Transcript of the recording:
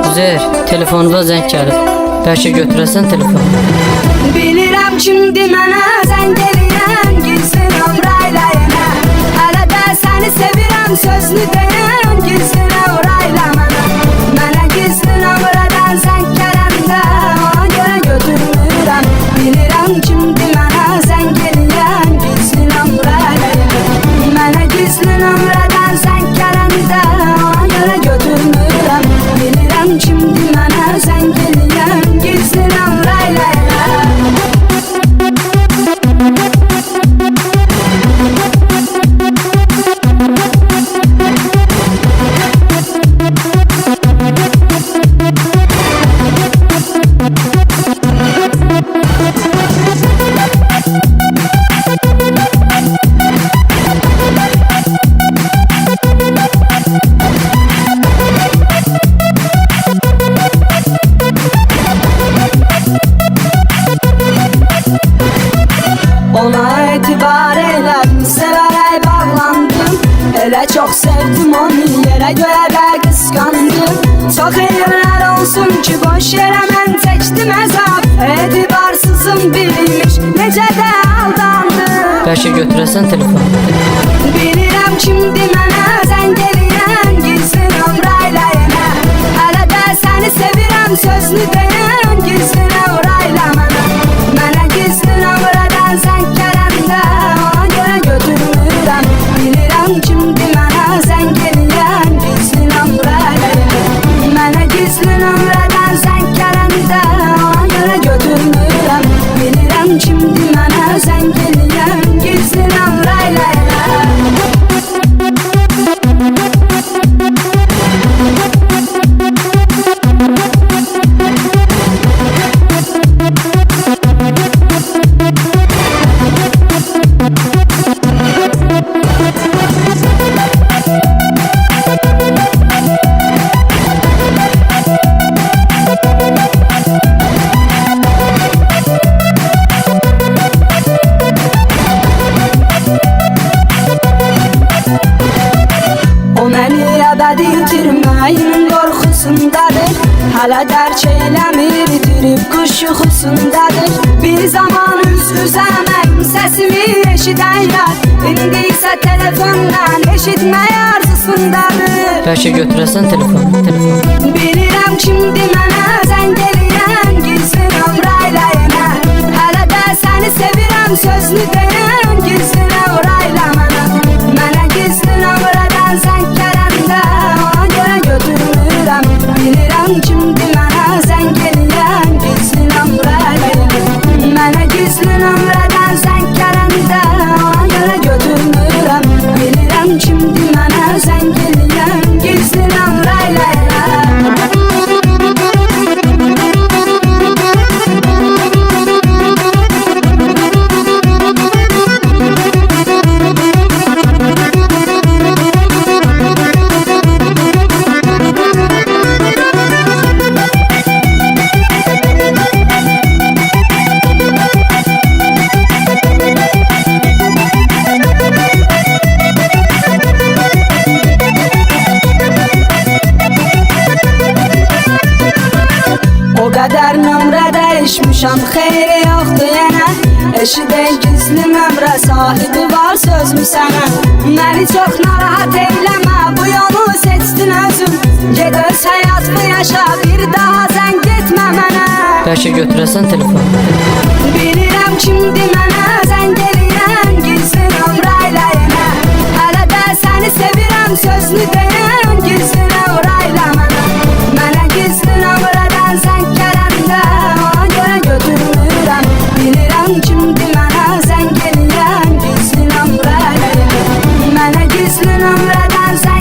Üzeyir, telefonda zəng gəlib. Bəlkə götürəsən telefonu. Bilirəm kimdi mənə zəng eləyən, gizli nömrəylə yenə. Hələ də səni sevirəm sözlü deyən, gizli nömrəylə mənə. Mənə gizli nömrədən zəng gələndə, ona görə götürmürəm. Bilirəm kimdi mənə zəng eləyən, gizli nömrəylə yenə. Mənə gizli nömrədən zəng gələndə, ona görə götürmürəm. Bilirəm kimdi mənə zəng eləyən, gizli nömrəylə yenə. Ona etibar elədim, sevərək bağlandım. Elə çox sevdim onu, yerə görə qısqandım. Çox elmlər olsun ki, boş yerə mən çəkdim əzab. Etibarsızım bilmiş, necə də aldandım. Bəlkə götürəsən telefonu. Bilirəm kimdi mənə zəng eləyən, gizli nömrəylə yenə. Hələ də səni sevirəm sözlü deyən, gizli nömrəylə mənə. Mənə gizli nömrədən zəng gələndə, ona görə götürmürəm. Bilirəm kimdi mənə zəng eləyən, gizli nömrəylə yenə. Mənə gizli nömrədən zəng gələndə, ona görə götürmürəm. Bilirəm kimdi mənə zəng eləyən, gizli nömrəylə yenə. O məni əbədi itirməyin qorxusundadır. Hələ dərk eləmir, itirib quş yuxusundadır. Bir zaman üz-üzə mənim səsimi eşidənlər, İndi isə telefondan eşitmək arzusundadır. Bəlkə götürəsən telefonu. Bilirəm kimdi mənə zəng eləyən, gizli nömrəylə yenə. Hələ də səni sevirəm sözlü deyən, gizli nömrəylə mənə. Mənə gizli nömrədən zəng gələndə, ona görə götürmürəm. Bilirəm kimdi mənə zəng eləyən, gizli nömrəylə yenə. Mənə gizli nömrədən zəng gələndə, ona görə götürmürəm. Bilirəm kimdi mənə zəng eləyən, gizli nömrəylə yenə. O qədər nömrə dəyişmişəm, xeyri yoxdur yenə. Eşidən gizli nömrə sahibi var sözmü sənə. Məni çox narahat eyləmə, bu yolu seçdin özün. Ged öz həyatını yaşa, bir daha zəng etmə mənə. Bəlkə götürəsən telefonu. Bilirəm kimdi mənə zəng eləyən, gizli nömrəylə yenə. Hələ də səni sevirəm sözlü deyən, gizli nömrəylə mənə. Mənə gizli nömrədən zəng gələndə, ona görə götürmürəm. Bilirəm kimdi mənə zəng eləyən, gizli nömrəylə yenə. Mənə gizli nömrədən zəng